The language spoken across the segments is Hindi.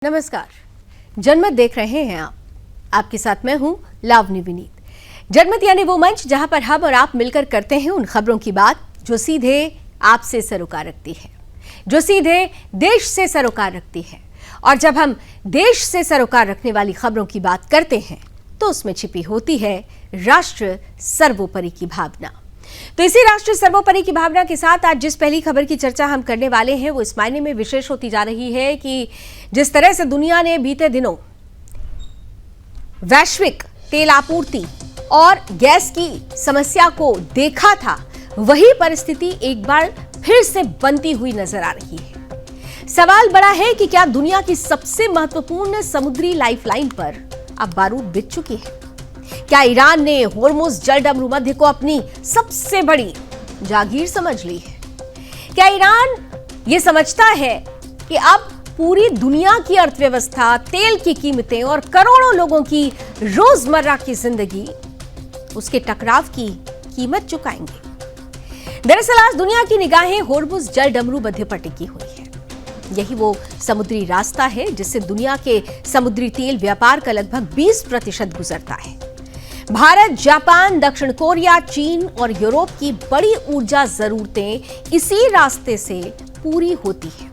नमस्कार, जनमत देख रहे हैं आप। आपके साथ मैं हूं लावनी विनीत। जनमत यानी वो मंच जहां पर हम और आप मिलकर करते हैं उन खबरों की बात जो सीधे आपसे सरोकार रखती है, जो सीधे देश से सरोकार रखती है। और जब हम देश से सरोकार रखने वाली खबरों की बात करते हैं तो उसमें छिपी होती है राष्ट्र सर्वोपरि की भावना। तो इसी राष्ट्र सर्वोपरि की भावना के साथ आज जिस पहली खबर की चर्चा हम करने वाले हैं वो इस मायने में विशेष होती जा रही है कि जिस तरह से दुनिया ने बीते दिनों वैश्विक तेल आपूर्ति और गैस की समस्या को देखा था, वही परिस्थिति एक बार फिर से बनती हुई नजर आ रही है। सवाल बड़ा है कि क्या दुनिया की सबसे महत्वपूर्ण समुद्री लाइफलाइन पर अब बारूद बिछ चुकी है? क्या ईरान ने होर्मुज जलडमरू मध्य को अपनी सबसे बड़ी जागीर समझ ली है? क्या ईरान ये समझता है कि अब पूरी दुनिया की अर्थव्यवस्था, तेल की कीमतें और करोड़ों लोगों की रोजमर्रा की जिंदगी उसके टकराव की कीमत चुकाएंगे? दरअसल आज दुनिया की निगाहें होर्मुज जलडमरू मध्य पर टिकी हुई है। यही वो समुद्री रास्ता है जिससे दुनिया के समुद्री तेल व्यापार का लगभग 20% गुजरता है। भारत, जापान, दक्षिण कोरिया, चीन और यूरोप की बड़ी ऊर्जा जरूरतें इसी रास्ते से पूरी होती हैं।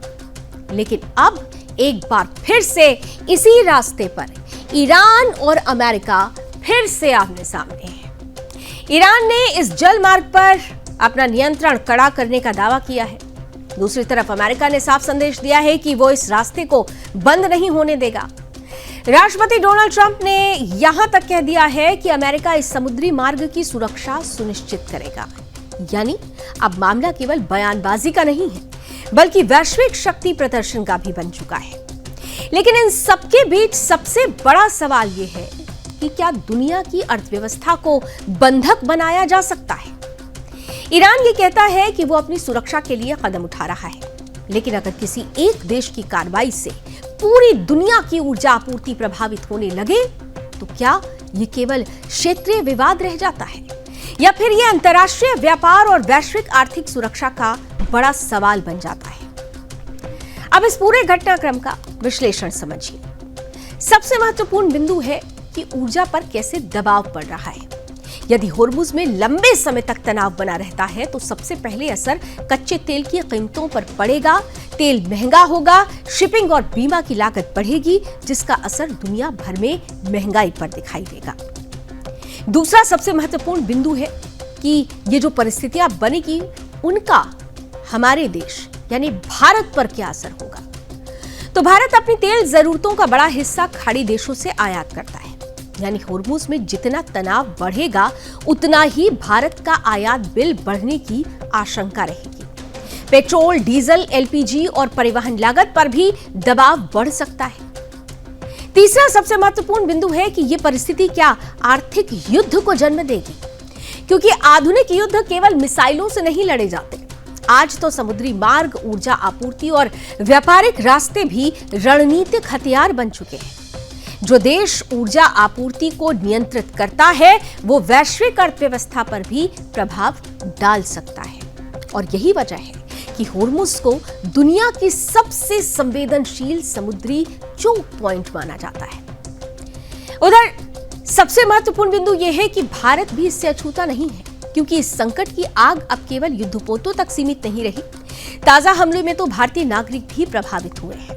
लेकिन अब एक बार फिर से इसी रास्ते पर ईरान और अमेरिका फिर से आमने सामने हैं। ईरान ने इस जल मार्ग पर अपना नियंत्रण कड़ा करने का दावा किया है। दूसरी तरफ अमेरिका ने साफ संदेश दिया है कि वो इस रास्ते को बंद नहीं होने देगा। राष्ट्रपति डोनाल्ड ट्रंप ने यहां तक कह दिया है कि अमेरिका इस समुद्री मार्ग की सुरक्षा सुनिश्चित करेगा। यानी अब मामला केवल बयानबाजी का नहीं है, बल्कि वैश्विक शक्ति प्रदर्शन का भी बन चुका है। लेकिन इन सबके बीच सबसे बड़ा सवाल यह है कि क्या दुनिया की अर्थव्यवस्था को बंधक बनाया जा सकता है? ईरान ये कहता है कि वो अपनी सुरक्षा के लिए कदम उठा रहा है, लेकिन अगर किसी एक देश की कार्रवाई से पूरी दुनिया की ऊर्जा आपूर्ति प्रभावित होने लगे तो क्या ये केवल क्षेत्रीय विवाद रह जाता है या फिर ये अंतर्राष्ट्रीय व्यापार और वैश्विक आर्थिक सुरक्षा का बड़ा सवाल बन जाता है? अब इस पूरे घटनाक्रम का विश्लेषण समझिए। सबसे महत्वपूर्ण बिंदु है कि ऊर्जा पर कैसे दबाव पड़ रहा है। यदि होर्मुज में लंबे समय तक तनाव बना रहता है तो सबसे पहले असर कच्चे तेल की कीमतों पर पड़ेगा। तेल महंगा होगा, शिपिंग और बीमा की लागत बढ़ेगी, जिसका असर दुनिया भर में महंगाई पर दिखाई देगा। दूसरा सबसे महत्वपूर्ण बिंदु है कि ये जो परिस्थितियां बनेगी उनका हमारे देश यानी भारत पर क्या असर होगा। तो भारत अपनी तेल जरूरतों का बड़ा हिस्सा खाड़ी देशों से आयात करता है, यानी होर्मुज में जितना तनाव बढ़ेगा उतना ही भारत का आयात बिल बढ़ने की आशंका रहेगी। पेट्रोल, डीजल, एलपीजी और परिवहन लागत पर भी दबाव बढ़ सकता है। तीसरा सबसे महत्वपूर्ण बिंदु है कि यह परिस्थिति क्या आर्थिक युद्ध को जन्म देगी, क्योंकि आधुनिक युद्ध केवल मिसाइलों से नहीं लड़े जाते। आज तो समुद्री मार्ग, ऊर्जा आपूर्ति और व्यापारिक रास्ते भी रणनीतिक हथियार बन चुके हैं। जो देश ऊर्जा आपूर्ति को नियंत्रित करता है वो वैश्विक अर्थव्यवस्था पर भी प्रभाव डाल सकता है। और यही वजह है कि होर्मुज को दुनिया की सबसे संवेदनशील समुद्री चोक पॉइंट माना जाता है। उधर सबसे महत्वपूर्ण बिंदु यह है कि भारत भी इससे अछूता नहीं है, क्योंकि इस संकट की आग अब केवल युद्धपोतों तक सीमित नहीं रही। ताजा हमले में तो भारतीय नागरिक भी प्रभावित हुए हैं।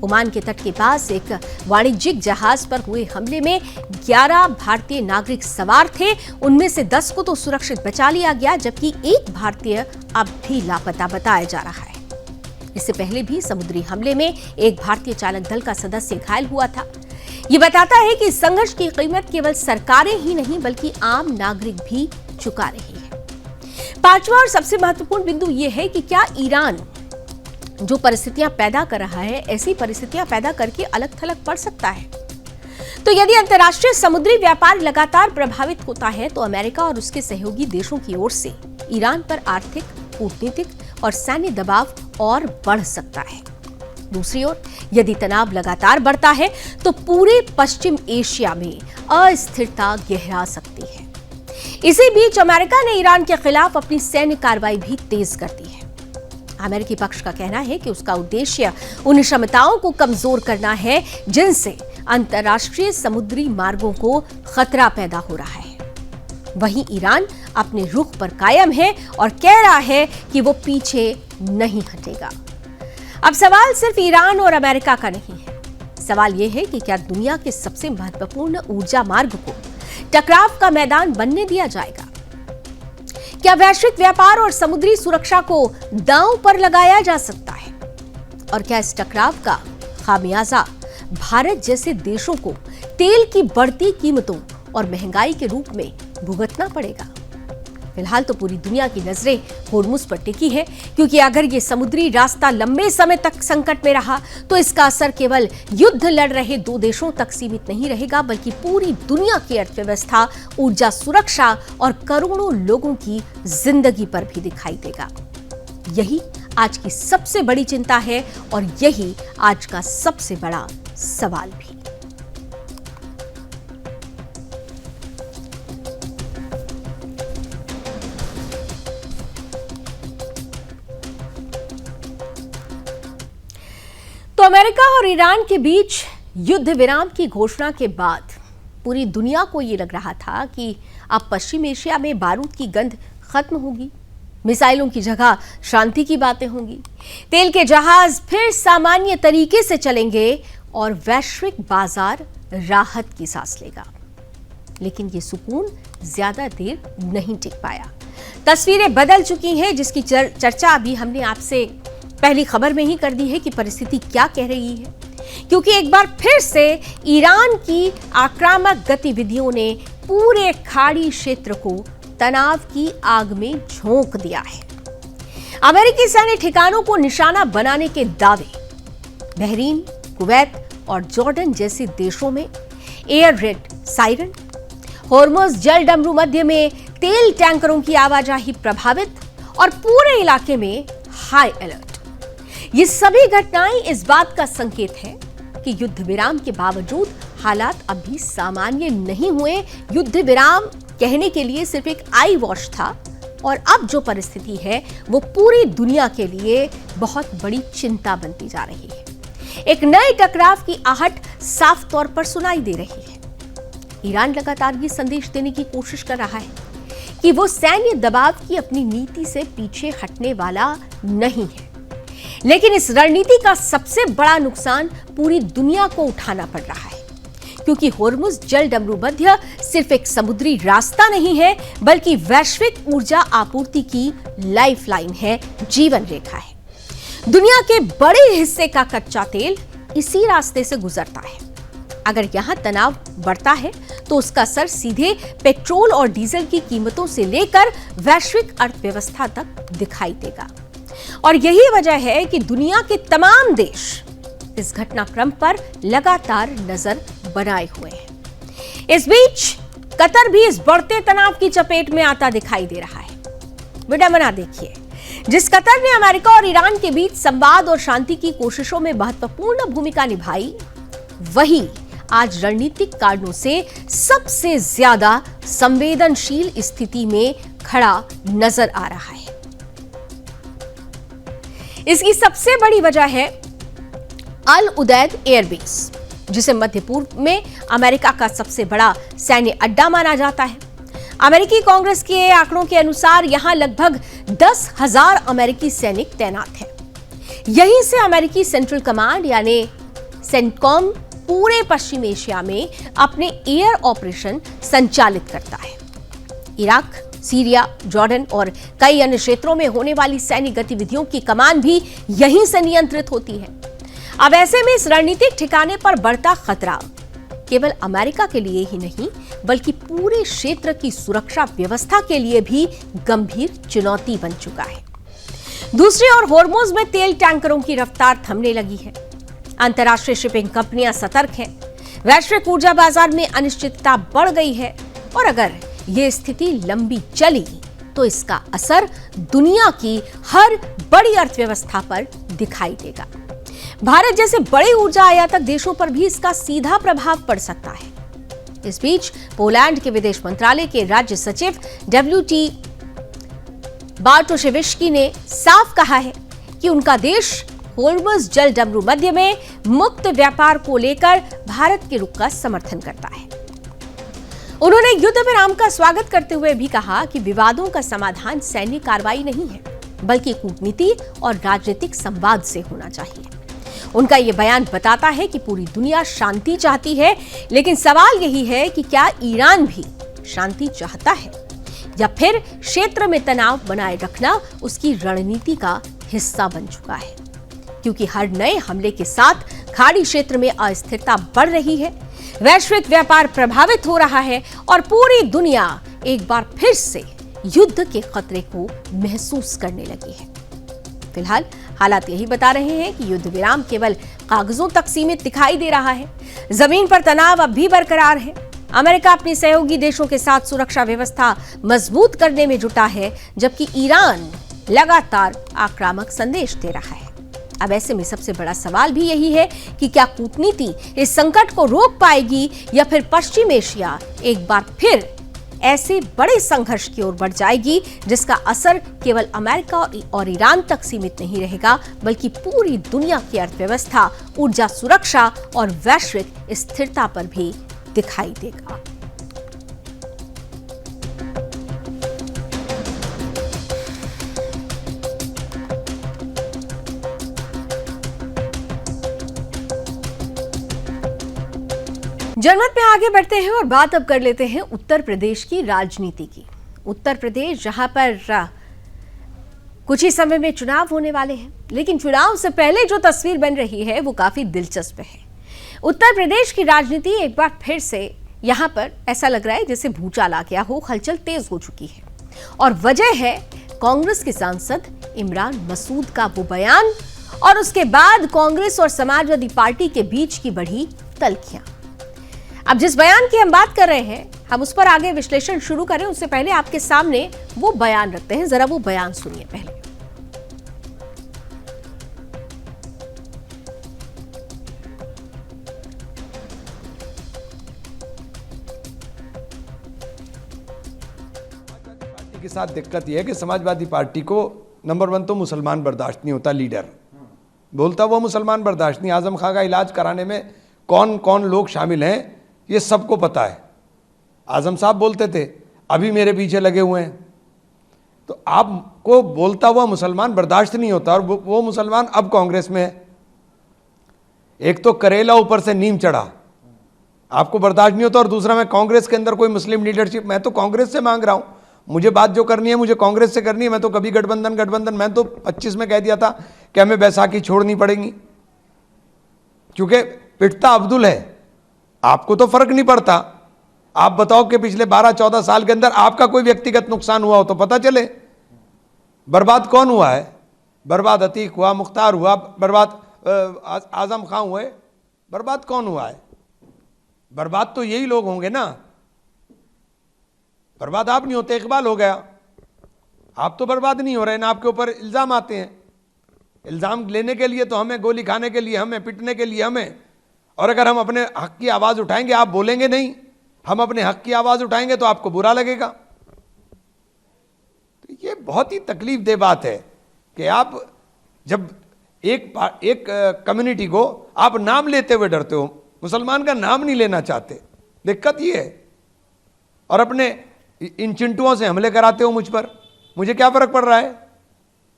ओमान के तट के पास एक वाणिज्यिक जहाज पर हुए हमले में 11 भारतीय नागरिक सवार थे। उनमें से 10 को तो सुरक्षित बचा लिया गया, जबकि एक भारतीय अब भी लापता बताया जा रहा है। इससे पहले भी समुद्री हमले में एक भारतीय चालक दल का सदस्य घायल हुआ था। ये बताता है कि संघर्ष की कीमत केवल सरकारें ही नहीं बल्कि आम नागरिक भी चुका रही है। पांचवा और सबसे महत्वपूर्ण बिंदु यह है कि क्या ईरान जो परिस्थितियां पैदा कर रहा है, ऐसी परिस्थितियां पैदा करके अलग थलग पड़ सकता है। तो यदि अंतर्राष्ट्रीय समुद्री व्यापार लगातार प्रभावित होता है तो अमेरिका और उसके सहयोगी देशों की ओर से ईरान पर आर्थिक, कूटनीतिक और सैन्य दबाव और बढ़ सकता है। दूसरी ओर यदि तनाव लगातार बढ़ता है तो पूरे पश्चिम एशिया में अस्थिरता गहरा सकती है। इसी बीच अमेरिका ने ईरान के खिलाफ अपनी सैन्य कार्रवाई भी तेज कर दी है। अमेरिकी पक्ष का कहना है कि उसका उद्देश्य उन क्षमताओं को कमजोर करना है जिनसे अंतर्राष्ट्रीय समुद्री मार्गों को खतरा पैदा हो रहा है। वहीं ईरान अपने रुख पर कायम है और कह रहा है कि वो पीछे नहीं हटेगा। अब सवाल सिर्फ ईरान और अमेरिका का नहीं है। सवाल यह है कि क्या दुनिया के सबसे महत्वपूर्ण ऊर्जा मार्ग को टकराव का मैदान बनने दिया जाएगा? क्या वैश्विक व्यापार और समुद्री सुरक्षा को दांव पर लगाया जा सकता है? और क्या इस टकराव का खामियाजा भारत जैसे देशों को तेल की बढ़ती कीमतों और महंगाई के रूप में भुगतना पड़ेगा? फिलहाल तो पूरी दुनिया की नजरें होर्मुज पर टिकी है, क्योंकि अगर ये समुद्री रास्ता लंबे समय तक संकट में रहा तो इसका असर केवल युद्ध लड़ रहे दो देशों तक सीमित नहीं रहेगा, बल्कि पूरी दुनिया की अर्थव्यवस्था, ऊर्जा सुरक्षा और करोड़ों लोगों की जिंदगी पर भी दिखाई देगा। यही आज की सबसे बड़ी चिंता है और यही आज का सबसे बड़ा सवाल भी। तो अमेरिका और ईरान के बीच युद्ध विराम की घोषणा के बाद पूरी दुनिया को यह लग रहा था कि अब पश्चिम एशिया में बारूद की गंध खत्म होगी, मिसाइलों की जगह शांति की बातें होंगी, तेल के जहाज फिर सामान्य तरीके से चलेंगे और वैश्विक बाजार राहत की सांस लेगा। लेकिन ये सुकून ज्यादा देर नहीं टिक पाया। तस्वीरें बदल चुकी हैं, जिसकी चर्चा अभी हमने आपसे पहली खबर में ही कर दी है कि परिस्थिति क्या कह रही है, क्योंकि एक बार फिर से ईरान की आक्रामक गतिविधियों ने पूरे खाड़ी क्षेत्र को तनाव की आग में झोंक दिया है। अमेरिकी सैन्य ठिकानों को निशाना बनाने के दावे, बहरीन, कुवैत और जॉर्डन जैसे देशों में एयर रेड सायरन, होर्मुज जल डमरू मध्य में तेल टैंकरों की आवाजाही प्रभावित और पूरे इलाके में हाई अलर्ट। ये सभी घटनाएं इस बात का संकेत है कि युद्ध विराम के बावजूद हालात अभी सामान्य नहीं हुए। युद्ध विराम कहने के लिए सिर्फ एक आई वॉश था और अब जो परिस्थिति है वो पूरी दुनिया के लिए बहुत बड़ी चिंता बनती जा रही है। एक नए टकराव की आहट साफ तौर पर सुनाई दे रही है। ईरान लगातार ये संदेश देने की कोशिश कर रहा है कि वो सैन्य दबाव की अपनी नीति से पीछे हटने वाला नहीं है, लेकिन इस रणनीति का सबसे बड़ा नुकसान पूरी दुनिया को उठाना पड़ रहा है, क्योंकि होर्मुज जल डमरू मध्य सिर्फ एक समुद्री रास्ता नहीं है, बल्कि वैश्विक ऊर्जा आपूर्ति की लाइफलाइन है, जीवन रेखा है। दुनिया के बड़े हिस्से का कच्चा तेल इसी रास्ते से गुजरता है। अगर यहां तनाव बढ़ता है तो उसका असर सीधे पेट्रोल और डीजल की कीमतों से लेकर वैश्विक अर्थव्यवस्था तक दिखाई देगा। और यही वजह है कि दुनिया के तमाम देश इस घटनाक्रम पर लगातार नजर बनाए हुए हैं। इस बीच कतर भी इस बढ़ते तनाव की चपेट में आता दिखाई दे रहा है। विडंबना देखिए, जिस कतर ने अमेरिका और ईरान के बीच संवाद और शांति की कोशिशों में महत्वपूर्ण भूमिका निभाई, वही आज रणनीतिक कारणों से सबसे ज्यादा संवेदनशील स्थिति में खड़ा नजर आ रहा है। इसकी सबसे बड़ी वजह है अल उदैद एयरबेस, जिसे मध्य पूर्व में अमेरिका का सबसे बड़ा सैन्य अड्डा माना जाता है। अमेरिकी कांग्रेस के आंकड़ों के अनुसार यहां लगभग 10,000 अमेरिकी सैनिक तैनात हैं। यहीं से अमेरिकी सेंट्रल कमांड यानी सेंटकॉम पूरे पश्चिम एशिया में अपने एयर ऑपरेशन संचालित करता है। इराक, सीरिया, जॉर्डन और कई अन्य क्षेत्रों में होने वाली सैन्य गतिविधियों की कमान भी यहीं से नियंत्रित होती है। अब ऐसे में इस रणनीतिक ठिकाने पर बढ़ता खतरा केवल अमेरिका के लिए ही नहीं, बल्कि पूरे क्षेत्र की सुरक्षा व्यवस्था के लिए भी गंभीर चुनौती बन चुका है। दूसरी ओर होर्मुज में तेल टैंकरों की रफ्तार थमने लगी है। अंतर्राष्ट्रीय शिपिंग कंपनियां सतर्क हैं। वैश्विक ऊर्जा बाजार में अनिश्चितता बढ़ गई है और अगर यह स्थिति लंबी चली तो इसका असर दुनिया की हर बड़ी अर्थव्यवस्था पर दिखाई देगा। भारत जैसे बड़े ऊर्जा आयातक देशों पर भी इसका सीधा प्रभाव पड़ सकता है। इस बीच पोलैंड के विदेश मंत्रालय के राज्य सचिव WT बार्टोशेविस्की ने साफ कहा है कि उनका देश होर्मुज़ जल डमरू मध्य में मुक्त व्यापार को लेकर भारत के रुख का समर्थन करता है। उन्होंने युद्ध विराम का स्वागत करते हुए भी कहा कि विवादों का समाधान सैन्य कार्रवाई नहीं है, बल्कि कूटनीति और राजनीतिक संवाद से होना चाहिए। उनका यह बयान बताता है कि पूरी दुनिया शांति चाहती है, लेकिन सवाल यही है कि क्या ईरान भी शांति चाहता है या फिर क्षेत्र में तनाव बनाए रखना उसकी रणनीति का हिस्सा बन चुका है। क्योंकि हर नए हमले के साथ खाड़ी क्षेत्र में अस्थिरता बढ़ रही है, वैश्विक व्यापार प्रभावित हो रहा है और पूरी दुनिया एक बार फिर से युद्ध के खतरे को महसूस करने लगी है। फिलहाल हालात यही बता रहे हैं कि युद्ध विराम केवल कागजों तक सीमित दिखाई दे रहा है। जमीन पर तनाव अब भी बरकरार है। अमेरिका अपने सहयोगी देशों के साथ सुरक्षा व्यवस्था मजबूत करने में जुटा है, जबकि ईरान लगातार आक्रामक संदेश दे रहा है। अब ऐसे में सबसे बड़ा सवाल भी यही है कि क्या कूटनीति इस संकट को रोक पाएगी या फिर पश्चिम एशिया एक बार फिर ऐसे बड़े संघर्ष की ओर बढ़ जाएगी जिसका असर केवल अमेरिका और ईरान तक सीमित नहीं रहेगा, बल्कि पूरी दुनिया की अर्थव्यवस्था, ऊर्जा सुरक्षा और वैश्विक स्थिरता पर भी दिखाई देगा। जनमत में आगे बढ़ते हैं और बात अब कर लेते हैं उत्तर प्रदेश की राजनीति की। उत्तर प्रदेश जहां पर कुछ ही समय में चुनाव होने वाले हैं, लेकिन चुनाव से पहले जो तस्वीर बन रही है वो काफी दिलचस्प है। उत्तर प्रदेश की राजनीति एक बार फिर से यहां पर ऐसा लग रहा है जैसे भूचाल आ गया हो, हलचल तेज हो चुकी है। और वजह है कांग्रेस के सांसद इमरान मसूद का वो बयान और उसके बाद कांग्रेस और समाजवादी पार्टी के बीच की बढ़ी तल्खियां। अब जिस बयान की हम बात कर रहे हैं, हम उस पर आगे विश्लेषण शुरू करें उससे पहले आपके सामने वो बयान रखते हैं। जरा वो बयान सुनिए पहले। के साथ दिक्कत यह है कि समाजवादी पार्टी को नंबर 1 तो मुसलमान बर्दाश्त नहीं होता। लीडर बोलता वो मुसलमान बर्दाश्त नहीं। आजम खां का इलाज कराने में कौन कौन लोग शामिल हैं ये सबको पता है। आजम साहब बोलते थे अभी मेरे पीछे लगे हुए हैं। तो आपको बोलता हुआ मुसलमान बर्दाश्त नहीं होता और वो मुसलमान अब कांग्रेस में है। एक तो करेला ऊपर से नीम चढ़ा, आपको बर्दाश्त नहीं होता, और दूसरा मैं कांग्रेस के अंदर कोई मुस्लिम लीडरशिप, मैं तो कांग्रेस से मांग रहा हूं। मुझे बात जो करनी है मुझे कांग्रेस से करनी है। मैं तो कभी गठबंधन मैं तो 25 में कह दिया था कि हमें बैसाखी छोड़नी पड़ेगी, क्योंकि पिटता अब्दुल है। आपको तो फर्क नहीं पड़ता। आप बताओ कि पिछले 12-14 साल के अंदर आपका कोई व्यक्तिगत नुकसान हुआ हो तो पता चले। बर्बाद कौन हुआ है? बर्बाद अतीक हुआ, मुख्तार हुआ, बर्बाद आजम खां हुए। बर्बाद कौन हुआ है? बर्बाद तो यही लोग होंगे ना। बर्बाद आप नहीं होते, इकबाल हो गया। आप तो बर्बाद नहीं हो रहे ना, आपके ऊपर इल्ज़ाम आते हैं। इल्ज़ाम लेने के लिए तो हमें, गोली खाने के लिए हमें, पिटने के लिए हमें। और अगर हम अपने हक की आवाज़ उठाएंगे, आप बोलेंगे नहीं, हम अपने हक की आवाज़ उठाएंगे तो आपको बुरा लगेगा। तो ये बहुत ही तकलीफ दे बात है कि आप जब एक कम्युनिटी को आप नाम लेते हुए डरते हो, मुसलमान का नाम नहीं लेना चाहते। दिक्कत ये है। और अपने इन चिंटुओं से हमले कराते हो मुझ पर। मुझे क्या फ़र्क पड़ रहा है?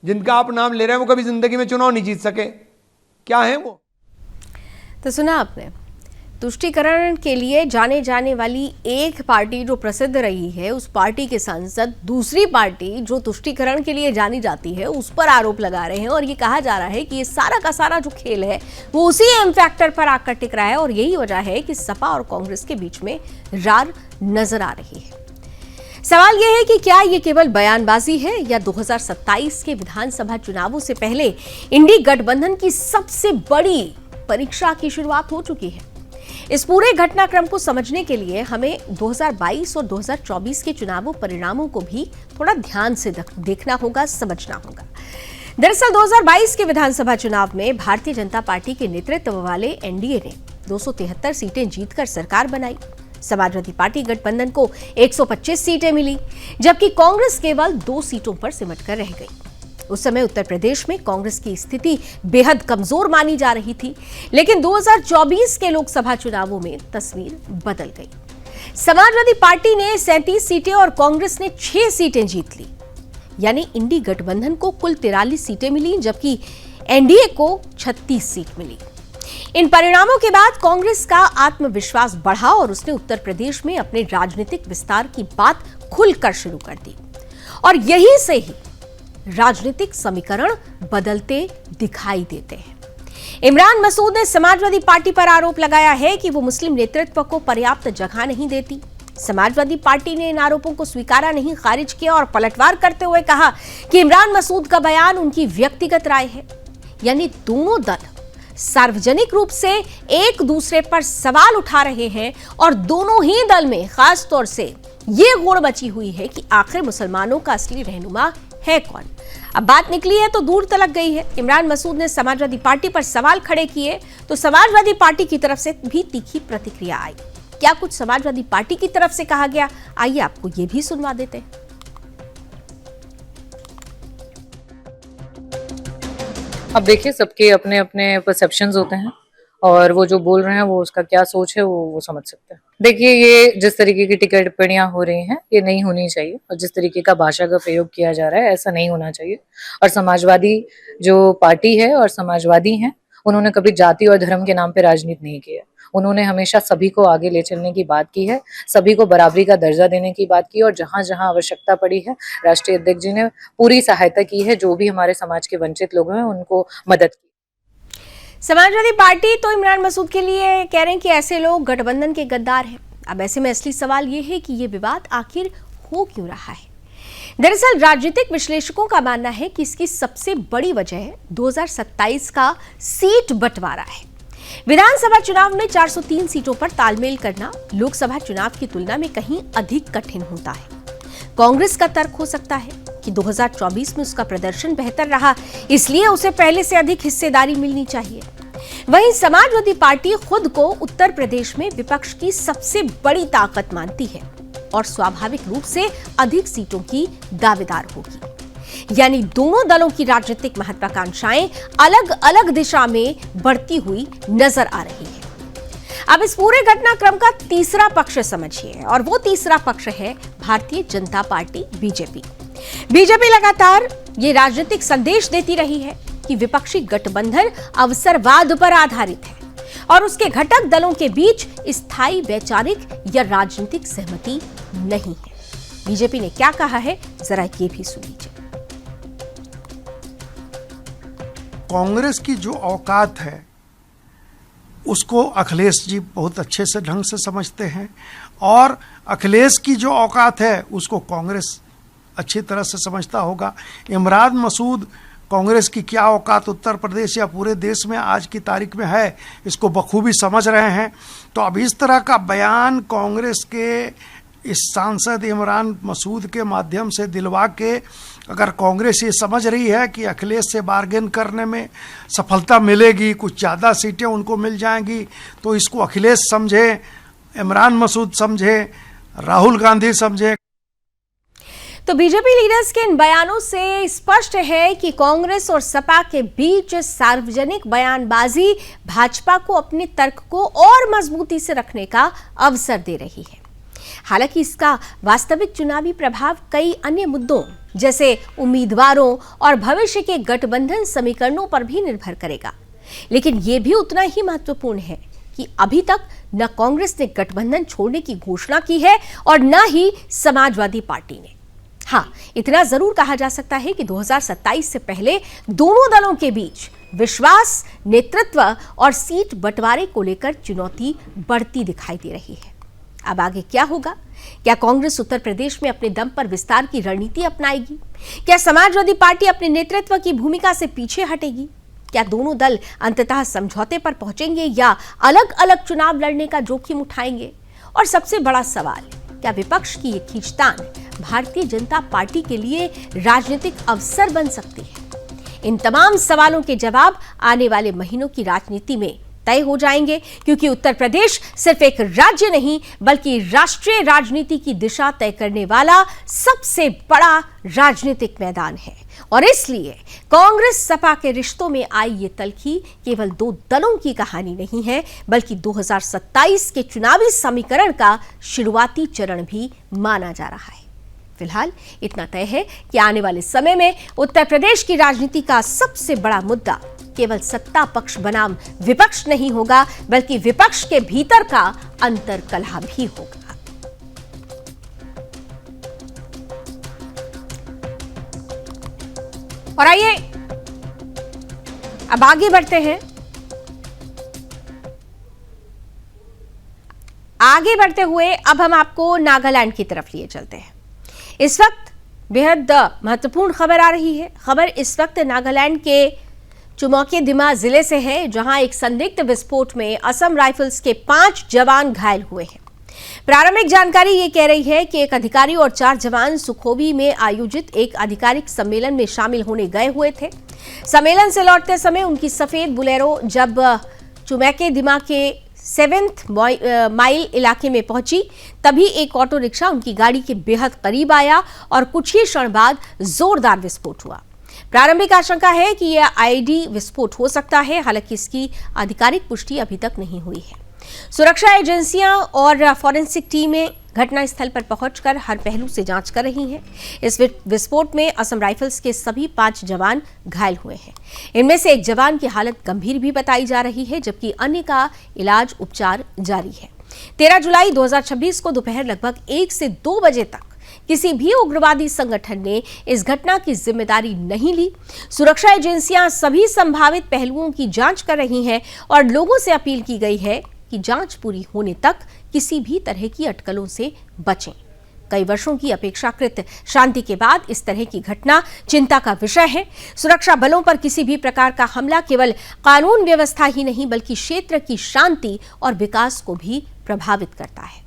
जिनका आप नाम ले रहे हैं वो कभी ज़िंदगी में चुनाव नहीं जीत सके। क्या है वो? तो सुना आपने, तुष्टीकरण के लिए जाने जाने वाली एक पार्टी जो प्रसिद्ध रही है, उस पार्टी के सांसद दूसरी पार्टी जो तुष्टीकरण के लिए जानी जाती है उस पर आरोप लगा रहे हैं। और ये कहा जा रहा है कि ये सारा का सारा जो खेल है वो उसी एम फैक्टर पर आकर टिक रहा है। और यही वजह है कि सपा और कांग्रेस के बीच में रार नजर आ रही है। सवाल यह है कि क्या ये केवल बयानबाजी है या 2027 के विधानसभा चुनावों से पहले इंडी गठबंधन की सबसे बड़ी परीक्षा की शुरुआत हो चुकी है। इस पूरे घटनाक्रम को समझने के लिए हमें 2022 और 2024 के चुनावों परिणामों को भी थोड़ा ध्यान से देखना होगा, समझना होगा। दरअसल 2022 के विधानसभा चुनाव में भारतीय जनता पार्टी के नेतृत्व वाले एनडीए ने 273 सीटें जीतकर सरकार बनाई। समाजवादी पार्टी गठबंधन को 125 सीटें मिली, जबकि कांग्रेस केवल 2 सीटों पर सिमटकर रह गई। उस समय उत्तर प्रदेश में कांग्रेस की स्थिति बेहद कमजोर मानी जा रही थी, लेकिन 2024 के लोकसभा चुनावों में तस्वीर बदल गई। समाजवादी पार्टी ने 37 सीटें और कांग्रेस ने 6 सीटें जीत ली, यानी इंडी गठबंधन को कुल 43 सीटें मिली, जबकि एनडीए को 36 सीट मिली। इन परिणामों के बाद कांग्रेस का आत्मविश्वास बढ़ा और उसने उत्तर प्रदेश में अपने राजनीतिक विस्तार की बात खुलकर शुरू कर दी, और यहीं से ही राजनीतिक समीकरण बदलते दिखाई देते हैं। इमरान मसूद ने समाजवादी पार्टी पर आरोप लगाया है कि वो मुस्लिम नेतृत्व को पर्याप्त जगह नहीं देती। समाजवादी पार्टी ने इन आरोपों को स्वीकारा नहीं, खारिज किया और पलटवार करते हुए कहा कि इमरान मसूद का बयान उनकी व्यक्तिगत राय है। यानी दोनों दल सार्वजनिक रूप से एक दूसरे पर सवाल उठा रहे हैं और दोनों ही दल में खास तौर से ये गुण बची हुई है कि आखिर मुसलमानों का असली रहनुमा है कौन। अब बात निकली है तो दूर तलक गई है। इमरान मसूद ने समाजवादी पार्टी पर सवाल खड़े किए तो समाजवादी पार्टी की तरफ से भी तीखी प्रतिक्रिया आई। क्या कुछ समाजवादी पार्टी की तरफ से कहा गया, आइए आपको ये भी सुनवा देते हैं। अब देखिए, सबके अपने अपने परसेप्शंस होते हैं और वो जो बोल रहे हैं वो उसका क्या सोच है वो समझ सकते हैं। देखिए, ये जिस तरीके की टिकट टिप्पणियां हो रही हैं ये नहीं होनी चाहिए, और जिस तरीके का भाषा का प्रयोग किया जा रहा है ऐसा नहीं होना चाहिए। और समाजवादी जो पार्टी है और समाजवादी हैं, उन्होंने कभी जाति और धर्म के नाम पे राजनीति नहीं की है। उन्होंने हमेशा सभी को आगे ले चलने की बात की है, सभी को बराबरी का दर्जा देने की बात की, और जहां जहां आवश्यकता पड़ी है राष्ट्रीय अध्यक्ष जी ने पूरी सहायता की है। जो भी हमारे समाज के वंचित लोग हैं उनको मदद की। समाजवादी पार्टी तो इमरान मसूद के लिए कह रहे हैं कि ऐसे लोग गठबंधन के गद्दार हैं। अब ऐसे में असली सवाल ये है कि ये विवाद आखिर हो क्यों रहा है। दरअसल राजनीतिक विश्लेषकों का मानना है कि इसकी सबसे बड़ी वजह 2027 का सीट बंटवारा है। विधानसभा चुनाव में 403 सीटों पर तालमेल करना लोकसभा चुनाव की तुलना में कहीं अधिक कठिन होता है। कांग्रेस का तर्क हो सकता है कि 2024 में उसका प्रदर्शन बेहतर रहा, इसलिए उसे पहले से अधिक हिस्सेदारी मिलनी चाहिए। वहीं समाजवादी पार्टी खुद को उत्तर प्रदेश में विपक्ष की सबसे बड़ी ताकत मानती है और स्वाभाविक रूप से अधिक सीटों की दावेदार होगी। यानी दोनों दलों की राजनीतिक महत्वाकांक्षाएं अलग अलग दिशा में बढ़ती हुई नजर आ रही है। अब इस पूरे घटनाक्रम का तीसरा पक्ष समझिए, और वो तीसरा पक्ष है Bharatiya Janata party BJP. BJP लगातार ये राजनीतिक संदेश देती रही है कि विपक्षी गठबंधन अवसरवाद पर आधारित है और उसके घटक दलों के बीच स्थायी वैचारिक या राजनीतिक सहमति नहीं है। बीजेपी ने क्या कहा है, जरा ये भी सुन लीजिए। कांग्रेस की जो औकात है उसको अखिलेश जी बहुत अच्छे से ढंग से समझते हैं, और अखिलेश की जो औकात है उसको कांग्रेस अच्छी तरह से समझता होगा। इमरान मसूद कांग्रेस की क्या औकात उत्तर प्रदेश या पूरे देश में आज की तारीख में है, इसको बखूबी समझ रहे हैं। तो अब इस तरह का बयान कांग्रेस के इस सांसद इमरान मसूद के माध्यम से दिलवा के अगर कांग्रेस ये समझ रही है कि अखिलेश से बार्गेन करने में सफलता मिलेगी, कुछ ज़्यादा सीटें उनको मिल जाएंगी, तो इसको अखिलेश समझे, इमरान मसूद समझे, राहुल गांधी समझे। तो बीजेपी लीडर्स के इन बयानों से स्पष्ट है कि कांग्रेस और सपा के बीच सार्वजनिक बयानबाजी भाजपा को अपने तर्क को और मजबूती से रखने का अवसर दे रही है। हालांकि इसका वास्तविक चुनावी प्रभाव कई अन्य मुद्दों जैसे उम्मीदवारों और भविष्य के गठबंधन समीकरणों पर भी निर्भर करेगा, लेकिन यह भी उतना ही महत्वपूर्ण है कि अभी तक न कांग्रेस ने गठबंधन छोड़ने की घोषणा की है और न ही समाजवादी पार्टी ने। हाँ, इतना जरूर कहा जा सकता है कि 2027 से पहले दोनों दलों के बीच विश्वास, नेतृत्व और सीट बंटवारे को लेकर चुनौती बढ़ती दिखाई दे रही है। अब आगे क्या होगा? क्या कांग्रेस उत्तर प्रदेश में अपने दम पर विस्तार की रणनीति अपनाएगी? क्या समाजवादी पार्टी अपने नेतृत्व की भूमिका से पीछे हटेगी? क्या दोनों दल अंततः समझौते पर पहुंचेंगे या अलग अलग चुनाव लड़ने का जोखिम उठाएंगे? और सबसे बड़ा सवाल, क्या विपक्ष की ये खींचतान भारतीय जनता पार्टी के लिए राजनीतिक अवसर बन सकती है? इन तमाम सवालों के जवाब आने वाले महीनों की राजनीति में तय हो जाएंगे, क्योंकि उत्तर प्रदेश सिर्फ एक राज्य नहीं बल्कि राष्ट्रीय राजनीति की दिशा तय करने वाला सबसे बड़ा राजनीतिक मैदान है। और इसलिए कांग्रेस सपा के रिश्तों में आई ये तल्खी केवल दो दलों की कहानी नहीं है, बल्कि 2027 के चुनावी समीकरण का शुरुआती चरण भी माना जा रहा है। फिलहाल इतना तय है कि आने वाले समय में उत्तर प्रदेश की राजनीति का सबसे बड़ा मुद्दा केवल सत्ता पक्ष बनाम विपक्ष नहीं होगा, बल्कि विपक्ष के भीतर का अंतर्कलह भी होगा। और आइए अब आगे बढ़ते हैं। आगे बढ़ते हुए अब हम आपको नागालैंड की तरफ लिए चलते हैं। इस वक्त बेहद महत्वपूर्ण खबर आ रही है। खबर इस वक्त नागालैंड के चुमौके-दिमा जिले से है, जहां एक संदिग्ध विस्फोट में असम राइफल्स के 5 जवान घायल हुए हैं। प्रारंभिक जानकारी ये कह रही है कि एक अधिकारी और 4 जवान सुखोवी में आयोजित एक आधिकारिक सम्मेलन में शामिल होने गए हुए थे। सम्मेलन से लौटते समय उनकी सफेद बुलेरो जब चुमौके-दिमा के 7th माइल इलाके में पहुंची, तभी एक ऑटो रिक्शा उनकी गाड़ी के बेहद करीब आया और कुछ ही क्षण बाद जोरदार विस्फोट हुआ। प्रारंभिक आशंका है कि यह आईडी विस्फोट हो सकता है, हालांकि इसकी आधिकारिक पुष्टि अभी तक नहीं हुई है। सुरक्षा एजेंसियां और फॉरेंसिक टीमें घटनास्थल पर पहुंचकर हर पहलू से जांच कर रही हैं। इस विस्फोट में असम राइफल्स के सभी 5 जवान घायल हुए हैं। इनमें से एक जवान की हालत गंभीर भी बताई जा रही है, जबकि अन्य का इलाज उपचार जारी है। 13 जुलाई 2026 को दोपहर लगभग 1 से 2 बजे तक किसी भी उग्रवादी संगठन ने इस घटना की जिम्मेदारी नहीं ली। सुरक्षा एजेंसियां सभी संभावित पहलुओं की जांच कर रही हैं और लोगों से अपील की गई है कि जांच पूरी होने तक किसी भी तरह की अटकलों से बचें। कई वर्षों की अपेक्षाकृत शांति के बाद इस तरह की घटना चिंता का विषय है। सुरक्षा बलों पर किसी भी प्रकार का हमला केवल कानून व्यवस्था ही नहीं बल्कि क्षेत्र की शांति और विकास को भी प्रभावित करता है।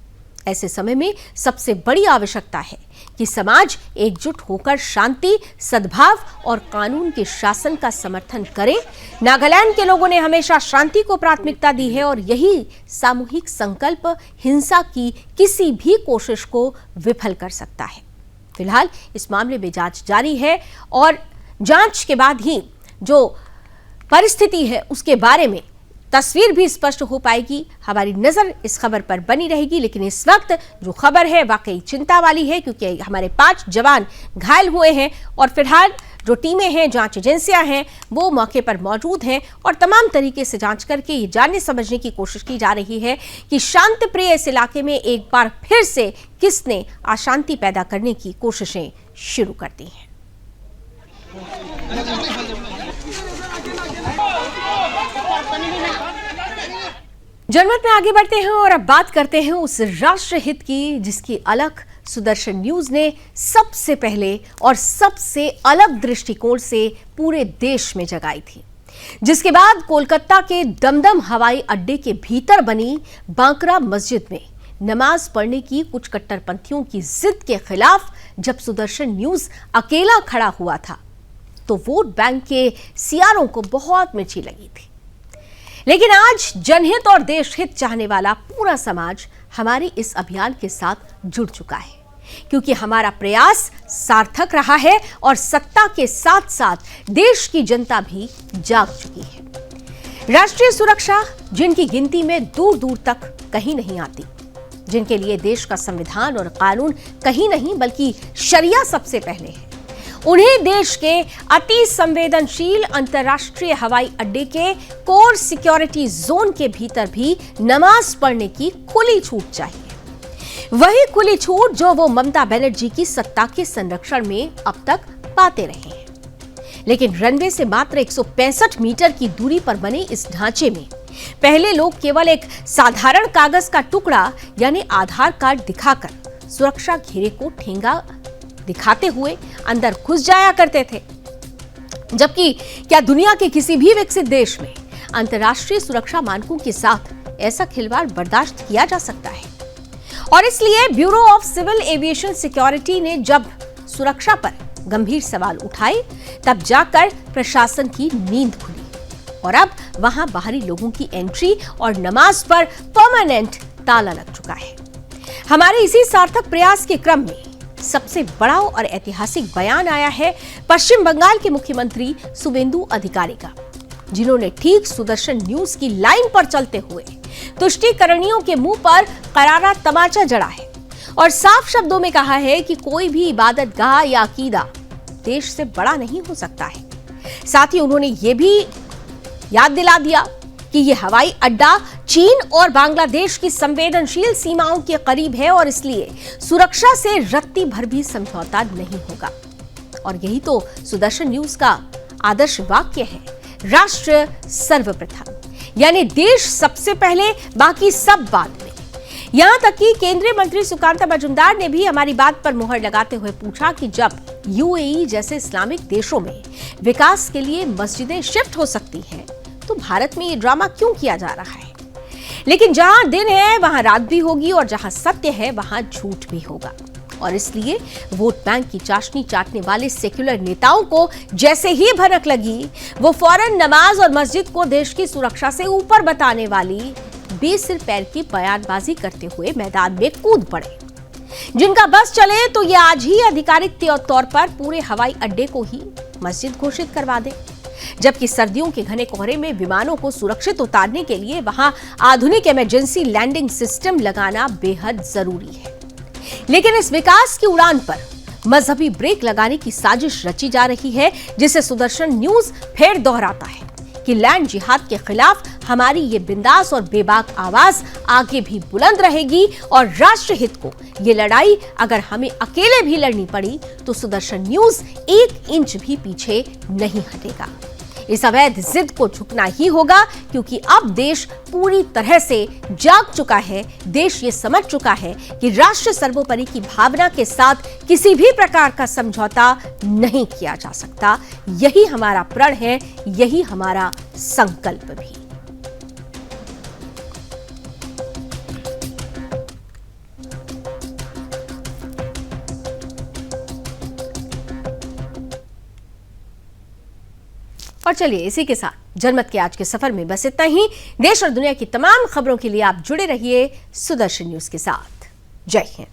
ऐसे समय में सबसे बड़ी आवश्यकता है कि समाज एकजुट होकर शांति, सद्भाव और कानून के शासन का समर्थन करे। नागालैंड के लोगों ने हमेशा शांति को प्राथमिकता दी है और यही सामूहिक संकल्प हिंसा की किसी भी कोशिश को विफल कर सकता है। फिलहाल इस मामले में जांच जारी है और जांच के बाद ही जो परिस्थिति है उसके बारे में तस्वीर भी स्पष्ट हो पाएगी। हमारी नजर इस खबर पर बनी रहेगी, लेकिन इस वक्त जो खबर है वाकई चिंता वाली है, क्योंकि हमारे 5 जवान घायल हुए हैं और फिलहाल जो टीमें हैं, जांच एजेंसियां हैं, वो मौके पर मौजूद हैं और तमाम तरीके से जांच करके ये जानने समझने की कोशिश की जा रही है कि शांत प्रिय इस इलाके में एक बार फिर से किसने अशांति पैदा करने की कोशिशें शुरू कर दी हैं। जनमत में आगे बढ़ते हैं और अब बात करते हैं उस राष्ट्र हित की जिसकी अलख सुदर्शन न्यूज ने सबसे पहले और सबसे अलग दृष्टिकोण से पूरे देश में जगाई थी, जिसके बाद कोलकाता के दमदम हवाई अड्डे के भीतर बनी बांकरा मस्जिद में नमाज पढ़ने की कुछ कट्टरपंथियों की जिद के खिलाफ जब सुदर्शन न्यूज अकेला खड़ा हुआ था तो वोट बैंक के सियारों को बहुत मिर्ची लगी थी। लेकिन आज जनहित और देशहित चाहने वाला पूरा समाज हमारे इस अभियान के साथ जुड़ चुका है, क्योंकि हमारा प्रयास सार्थक रहा है और सत्ता के साथ साथ देश की जनता भी जाग चुकी है। राष्ट्रीय सुरक्षा जिनकी गिनती में दूर दूर तक कहीं नहीं आती, जिनके लिए देश का संविधान और कानून कहीं नहीं बल्कि शरिया सबसे पहले है, उन्हें देश के अति संवेदनशील अंतर्राष्ट्रीय हवाई अड्डे के कोर सिक्योरिटी जोन के भीतर भी नमाज पढ़ने की खुली छूट चाहिए। वही खुली छूट जो वो ममता बनर्जी की सत्ता के संरक्षण में अब तक पाते रहे हैं। लेकिन रनवे से मात्र 165 मीटर की दूरी पर बने इस ढांचे में पहले लोग केवल एक साधारण कागज का टुकड़ा यानी आधार कार्ड दिखाकर सुरक्षा घेरे को ठेंगा दिखाते हुए अंदर घुस जाया करते थे, जबकि क्या दुनिया के किसी भी विकसित देश में अंतर्राष्ट्रीय सुरक्षा मानकों के साथ ऐसा खिलवाड़ बर्दाश्त किया जा सकता है? और इसलिए bureau of civil aviation security ने जब सुरक्षा पर गंभीर सवाल उठाए तब जाकर प्रशासन की नींद खुली और अब वहां बाहरी लोगों की एंट्री और नमाज पर परमानेंट ताला लग चुका है। हमारे इसी सार्थक प्रयास के क्रम में सबसे बड़ा और ऐतिहासिक बयान आया है पश्चिम बंगाल के मुख्यमंत्री शुवेंदु अधिकारी का, जिन्होंने ठीक सुदर्शन न्यूज की लाइन पर चलते हुए तुष्टिकरणियों के मुंह पर करारा तमाचा जड़ा है और साफ शब्दों में कहा है कि कोई भी इबादत गाह या अकीदा देश से बड़ा नहीं हो सकता है। साथ ही उन्होंने ये भी याद दिला दिया कि यह हवाई अड्डा चीन और बांग्लादेश की संवेदनशील सीमाओं के करीब है और इसलिए सुरक्षा से रत्ती भर भी समझौता नहीं होगा। और यही तो सुदर्शन न्यूज का आदर्श वाक्य है, राष्ट्र सर्वप्रथम, यानी देश सबसे पहले, बाकी सब बाद में। यहां तक कि केंद्रीय मंत्री सुकांता मजूमदार ने भी हमारी बात पर मुहर लगाते हुए पूछा कि जब यूएई जैसे इस्लामिक देशों में विकास के लिए मस्जिदें शिफ्ट हो सकती हैं, तो भारत में ये ड्रामा क्यों किया जा रहा है? लेकिन जहां दिन है वहां रात भी होगी और जहां सत्य है वहां झूठ भी होगा। और इसलिए वोट बैंक की चाशनी चाटने वाले सेक्युलर नेताओं को जैसे ही भनक लगी, वो फौरन नमाज और मस्जिद को देश की सुरक्षा से ऊपर बताने वाली बेसिर पैर की बयानबाजी करते हुए मैदान में कूद पड़े। जिनका बस चले तो ये आज ही आधिकारिक तौर पर पूरे हवाई अड्डे को ही मस्जिद घोषित करवा दे, जबकि सर्दियों के घने कोहरे में विमानों को सुरक्षित उतारने के लिए वहां आधुनिक इमरजेंसी लैंडिंग सिस्टम लगाना बेहद जरूरी है। लेकिन इस विकास की उड़ान पर मजहबी ब्रेक लगाने की साजिश रची जा रही है, जिसे सुदर्शन न्यूज फिर दोहराता है कि लैंड जिहाद के खिलाफ हमारी ये बिंदास और बेबाक आवाज आगे भी बुलंद रहेगी और राष्ट्रहित को ये लड़ाई अगर हमें अकेले भी लड़नी पड़ी तो सुदर्शन न्यूज 1 इंच भी पीछे नहीं हटेगा। इस अवैध जिद को झुकना ही होगा, क्योंकि अब देश पूरी तरह से जाग चुका है। देश ये समझ चुका है कि राष्ट्र सर्वोपरि की भावना के साथ किसी भी प्रकार का समझौता नहीं किया जा सकता। यही हमारा प्रण है, यही हमारा संकल्प भी। और चलिए इसी के साथ जनमत के आज के सफर में बस इतना ही। देश और दुनिया की तमाम खबरों के लिए आप जुड़े रहिए सुदर्शन न्यूज के साथ। जय हिंद।